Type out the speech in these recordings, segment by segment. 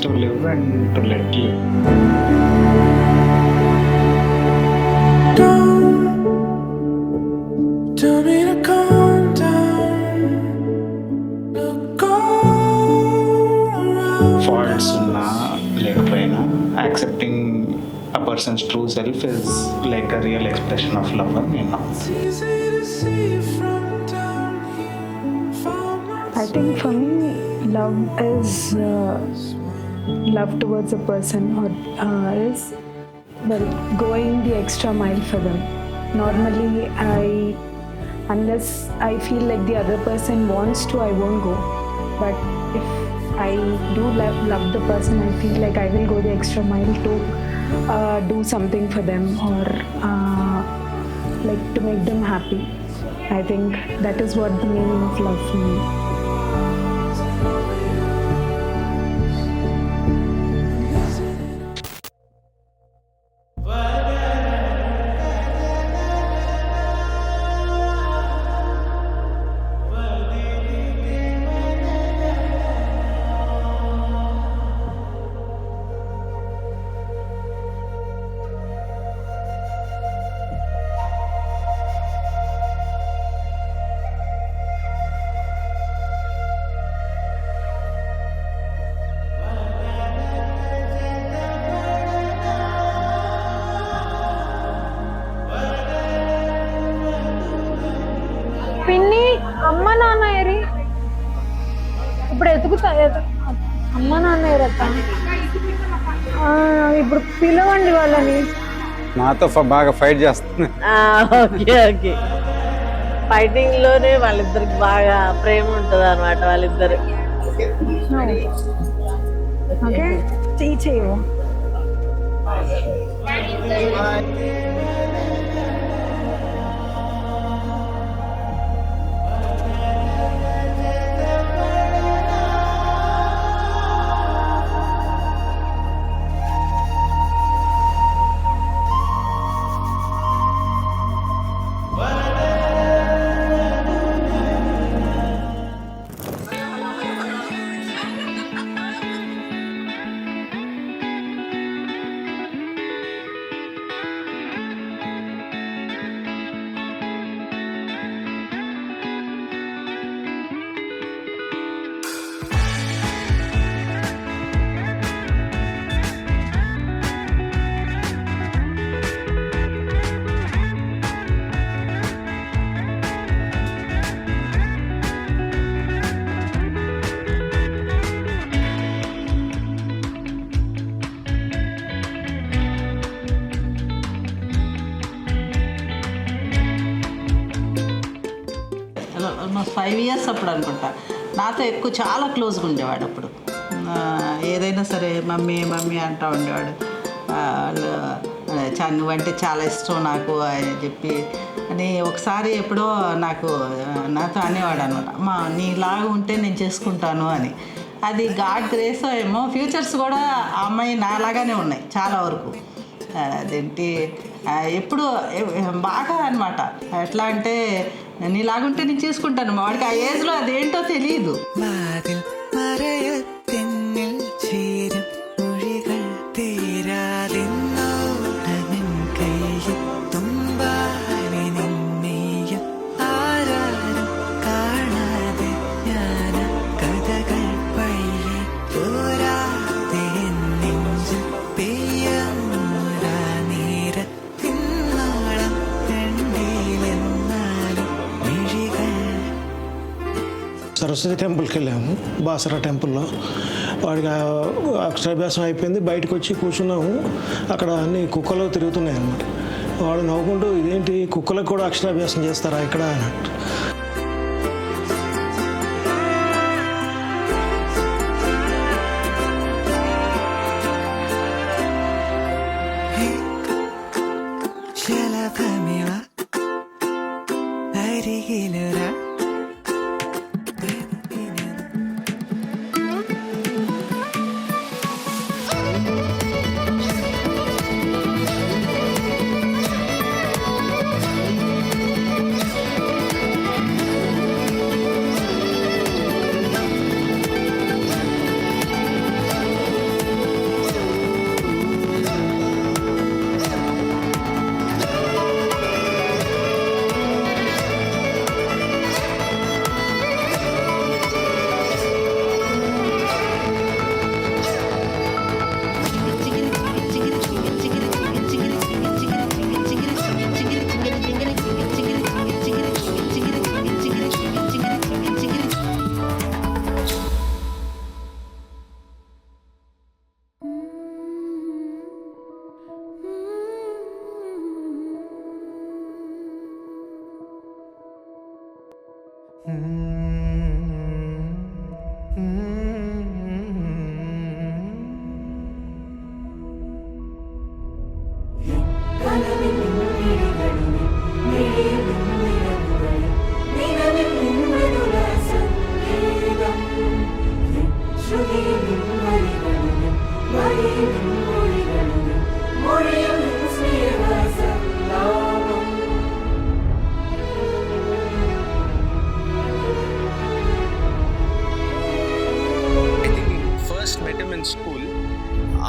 to live and to let live. Tell me to calm down. Look all around. Faults ఉన్నా లేకపోయినా accepting a person's true self is like a real expression of love అని నేను నమ్ముతాను. It's easy to see from down here. Found my I think for me, love is love towards a person, or is going the extra mile for them. Normally, unless I feel like the other person wants to, I won't go. But if I do love the person, I feel like I will go the extra mile to do something for them, or like to make them happy. I think that is what the meaning of love for me. పిన్ని అమ్మ నాన్న ఏరి ఇప్పుడు ఎతుకుతా అమ్మ నాన్న ఏరక్క ఇప్పుడు పిలవండి వాళ్ళని. నాతో బాగా ఫైట్ చేస్తుంది. ఓకే ఓకే, ఫైటింగ్ లోనే వాళ్ళిద్దరికి బాగా ప్రేమ ఉంటుంది అనమాట వాళ్ళిద్దరు. ఓకే, చేయవు. ఆల్మోస్ట్ 5 years అప్పుడు అనుకుంటా నాతో ఎక్కువ చాలా క్లోజ్గా ఉండేవాడు. అప్పుడు ఏదైనా సరే మమ్మీ మమ్మీ అంటూ ఉండేవాడు. నువ్వంటే చాలా ఇష్టం నాకు అని చెప్పి అని ఒకసారి ఎప్పుడో నాతో అనేవాడు అనమాట, అమ్మా నీలాగా ఉంటే నేను చేసుకుంటాను అని. అది గాడ్ గ్రేస్ ఏమో ఫ్యూచర్స్ కూడా ఆ అమ్మాయి నాలాగానే ఉన్నాయి చాలా వరకు. అదేంటి ఎప్పుడు బాగా అనమాట. ఎట్లా అంటే నీలాగుంటే నేను చేసుకుంటాను. వాడికి ఆ ఏజ్లో అదేంటో తెలియదు. సరస్వతి టెంపుల్కి వెళ్ళాము, బాసరా టెంపుల్లో. వాడికి అక్షరాభ్యాసం అయిపోయింది, బయటకు వచ్చి కూర్చున్నాము. అక్కడ అన్ని కుక్కలు తిరుగుతున్నాయి అన్నమాట. వాడు నవ్వుకుంటూ, ఇదేంటి కుక్కలకు కూడా అక్షరాభ్యాసం చేస్తారా ఇక్కడ అన్నట్టు.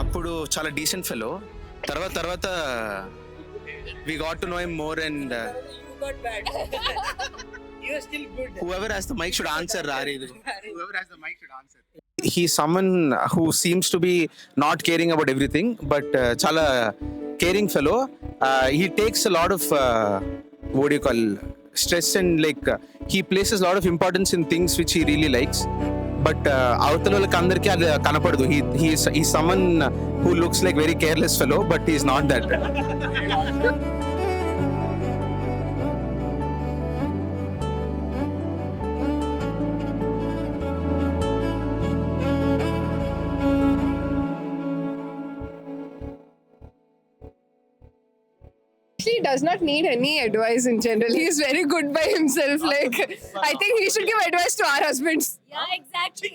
అప్పుడు చాలా డీసెంట్ ఫెలో. తర్వాత we got to know him more and whoever has the mic should answer Raridu. Whoever has the mic should answer. He's someone who seems to be not caring about everything, but chala caring fellow. He takes a lot of what do you call stress, and like he places a lot of importance in things which he really likes. But అవతల వాళ్ళకి అందరికీ అది కనపడదు. He's someone who looks like very careless fellow, but he's not that. He does not need any advice in general. He is very good by himself. Like, I think he should give advice to our husbands. Yeah, exactly.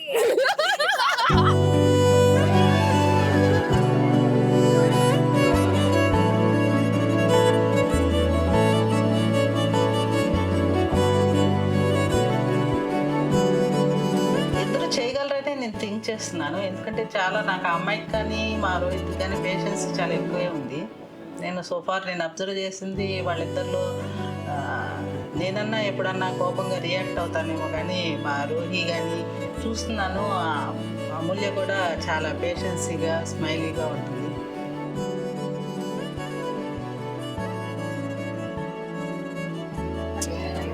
ఇద్దరు చేయగలరనే నేను think చేస్తున్నాను. ఎందుకంటే చాలా నాకు ఆ అమ్మాయికి కానీ మా రోహిత్ కానీ పేషెన్స్ చాలా ఎక్కువే ఉంది. నేను సోఫార్ నేను అబ్జర్వ్ చేసింది వాళ్ళిద్దరిలో నేనన్నా ఎప్పుడన్నా కోపంగా రియాక్ట్ అవుతానేమో, కానీ మా రోహి కానీ చూస్తున్నాను అమూల్య కూడా చాలా పేషెన్సీగా స్మైలీగా ఉంటుంది.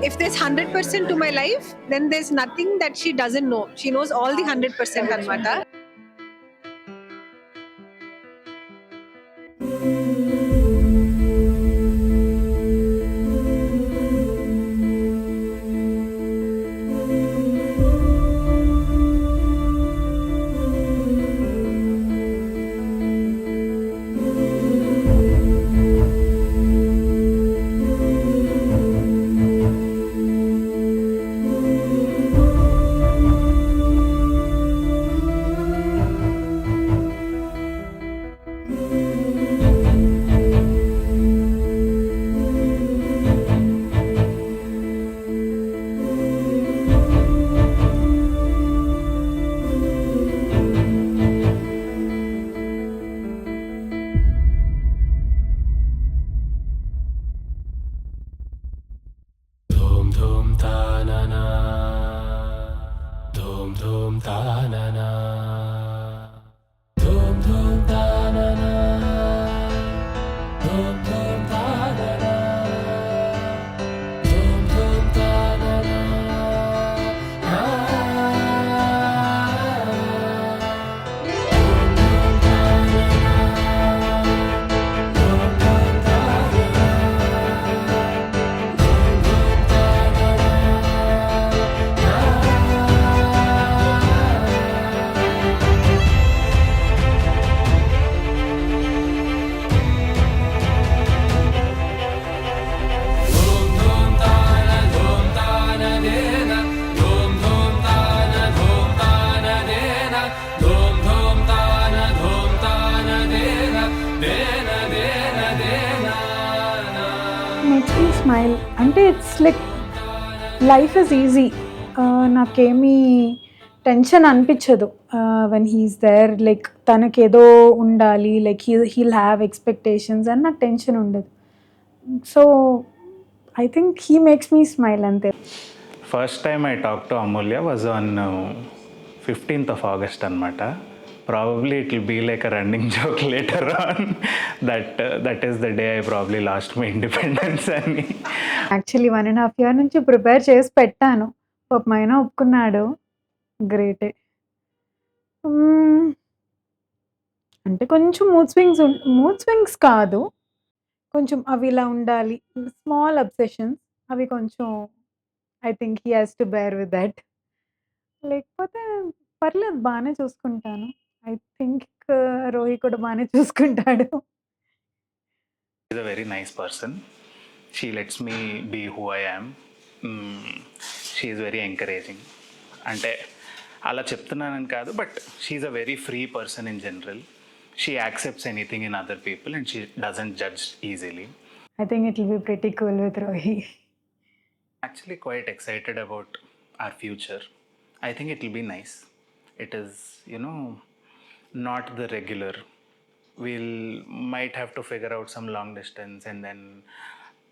If there's 100% to my life, then there's nothing that she doesn't know. She knows all the 100% anamata. Makes me smile. అంటే it's like life is easy. నాకేమీ టెన్షన్ అనిపించదు వెన్ హీఈస్ దేర్. లైక్ తనకేదో ఉండాలి, లైక్ హీల్ హ్యావ్ ఎక్స్పెక్టేషన్స్ అని నాకు tension ఉండదు. So I think he makes me smile అంతే. First time I talk to Amulya was on 15th of August అనమాట. Probably it will be like a running joke later on that is the day I probably lost my independence అని. Actually 1.5 year నుంచి prepare చేసి పెట్టాను. పాపం ఆయన ఒప్పుకున్నాడు. గ్రేటే. అంటే కొంచెం మూడ్ స్వింగ్స్ కాదు, కొంచెం అవి ఇలా ఉండాలి, స్మాల్ అబ్సెషన్స్ అవి కొంచెం I think he has to bear with that. లేకపోతే పర్లేదు, బాగానే చూసుకుంటాను. ఐ థింక్ రోహి కూడా బాగానే చూసుకుంటాడు. She's a very nice person. She lets me be who I am. She is very encouraging. అంటే అలా చెప్తున్నానని కాదు, but she's a very free person in general. She accepts anything in other people and she doesn't judge easily. I think it will be pretty cool with Rohi. Actually quite excited about our future. I think it will be nice. It is, not the regular we'll might have to figure out some long distance and then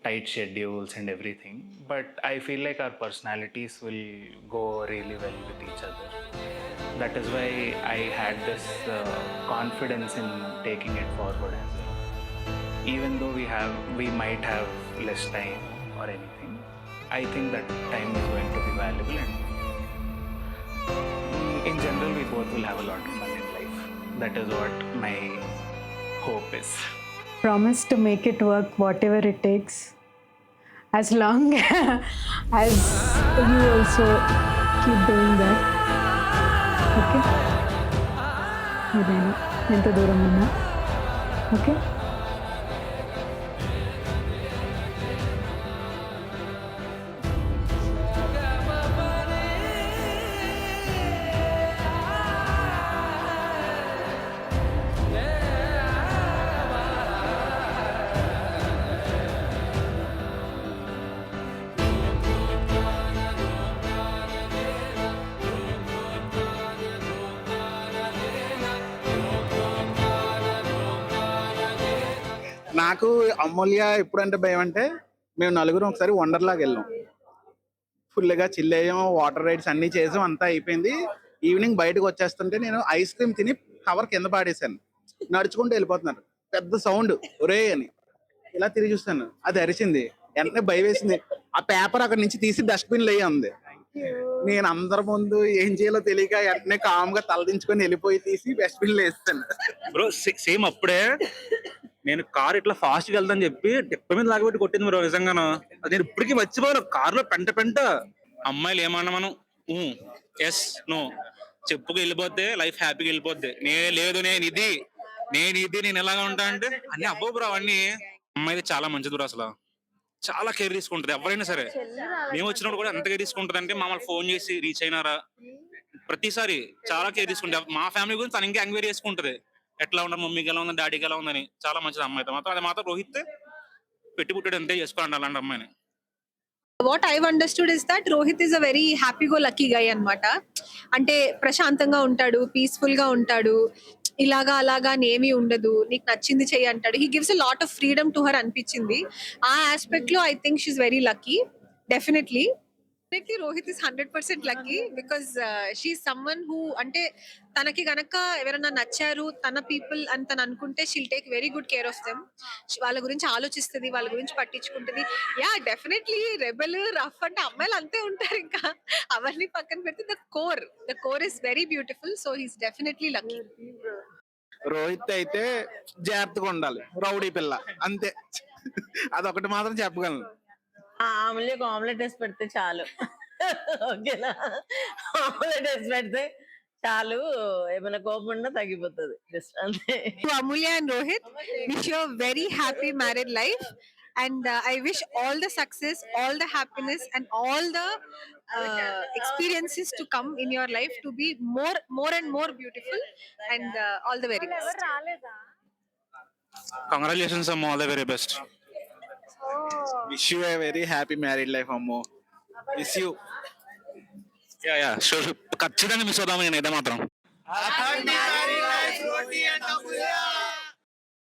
tight schedules and everything, but I feel like our personalities will go really well with each other. That is why I had this confidence in taking it forward as well. Even though we might have less time or anything, I think that time is going to be valuable, and in general we both will have a lot of fun in life. That is what my hope is. Promise to make it work whatever it takes, as long as you also keep doing that. Okay? ఏదైనా ఎంత దూరం ఉన్నా okay. నాకు అమూల్య ఎప్పుడంటే భయం అంటే, మేము నలుగురం ఒకసారి వండర్లాగా వెళ్ళాం. ఫుల్గా చిల్ అయ్యాం, వాటర్ రైడ్స్ అన్నీ చేసాం, అంతా అయిపోయింది. ఈవినింగ్ బయటకు వచ్చేస్తుంటే నేను ఐస్ క్రీమ్ తిని కవర్ కింద పాడేశాను. నడుచుకుంటూ వెళ్ళిపోతున్నారు, పెద్ద సౌండ్ ఒరే అని. ఇలా తిరిగి చూస్తాను, అది అరిచింది. వెంటనే భయం వేసింది. ఆ పేపర్ అక్కడ నుంచి తీసి డస్ట్బిన్ లో ఉంది. నేను అందరి ముందు ఏం చేయాలో తెలియక వెంటనే కామ్గా తలదించుకొని వెళ్ళిపోయి తీసి డస్ట్బిన్ లో వేస్తాను. బ్రో సేమ్ అప్పుడే నేను కార్ ఇట్లా ఫాస్ట్ గా వెళ్తాను చెప్పి టిప్ప మీద లాగబెట్టి కొట్టింది బ్రో. నిజంగాను అది నేను ఇప్పటికీ మర్చిపోను. కారులో పెంట అమ్మాయిలు ఏమన్నా మనం ఎస్ నో చెప్పుకు వెళ్ళిపోతే లైఫ్ హ్యాపీగా వెళ్ళిపోద్ది. లేదు నేను ఇది నేను ఎలాగా ఉంటా అంటే అన్ని అబ్బో బ్రో. అవన్నీ అమ్మాయి చాలా మంచిది బ్రో. అసలు చాలా కేర్ తీసుకుంటది ఎవరైనా సరే. మేము వచ్చినప్పుడు కూడా ఎంత కేర్ తీసుకుంటది అంటే మమ్మల్ని ఫోన్ చేసి రీచ్ అయినారా ప్రతిసారి చాలా కేర్ తీసుకుంటది. మా ఫ్యామిలీ గురించి తను ఇంకా ఎంక్వైరీ చేసుకుంటది. ఎట్లా ఉన్నారు, మమ్మీకి ఎలా ఉంది, డాడీకి ఎలా ఉందని. చాలా మంచిది అమ్మాయితో మాత్రం. అది మాత్రం రోహిత్ పెట్టి పుట్టాడు అంతే చేసుకోండి అలాంటి అమ్మాయిని. What I've understood is that Rohit is a very happy-go-lucky guy అన్నమాట. అంటే ప్రశాంతంగా ఉంటాడు, పీస్ఫుల్ గా ఉంటాడు, ఇలాగా అలాగా ఏమీ ఉండదు, నీకు నచ్చింది చెయ్యి అంటాడు. He gives a lot of freedom to her అనిపించింది. ఆ ఆస్పెక్ట్ లో I think she's very lucky. Definitely Rohit is 100% lucky because she's someone who అంటే తనకి గనక ఎవరైనా నచ్చారు తన పీపుల్ అని తను అనుకుంటే she'll take very good care of them. వాళ్ళ గురించి ఆలోచిస్తుంది, వాళ్ళ గురించి పట్టించుకుంటుంది. యా డెఫినెట్లీ రెబెల్ రఫ్ అంటే అమ్మాయిలు అంతే ఉంటారు. ఇంకా అవన్నీ పక్కన పెడితే the core is very beautiful. So he's definitely lucky. Rohit అయితే జాగ్రత్తగా ఉండాలి, రౌడీ పిల్ల అంతే. అదొకటి మాత్రం చెప్పగలను. ఆమ్లెట్ ఆమ్లెట్ వేసి పెడితే చాలు. ఓకేనా? ఆమ్లెట్ వేసి పెడితే చాలు, ఏమైనా కోపం ఉన్నా తగ్గిపోతుంది. జస్ట్ అంతే. Amulya and Rohit, wish you a very happy married life, and I wish all the success, all the happiness, and all the experiences to come in your life to be more and more beautiful, and all the very best. Congratulations అమ్మ, all the very best. Wish you a very happy married life అమ్మో. Wish you. Yeah sure ఖచ్చితంగా miss అవుదాము నేను అయితే మాత్రం.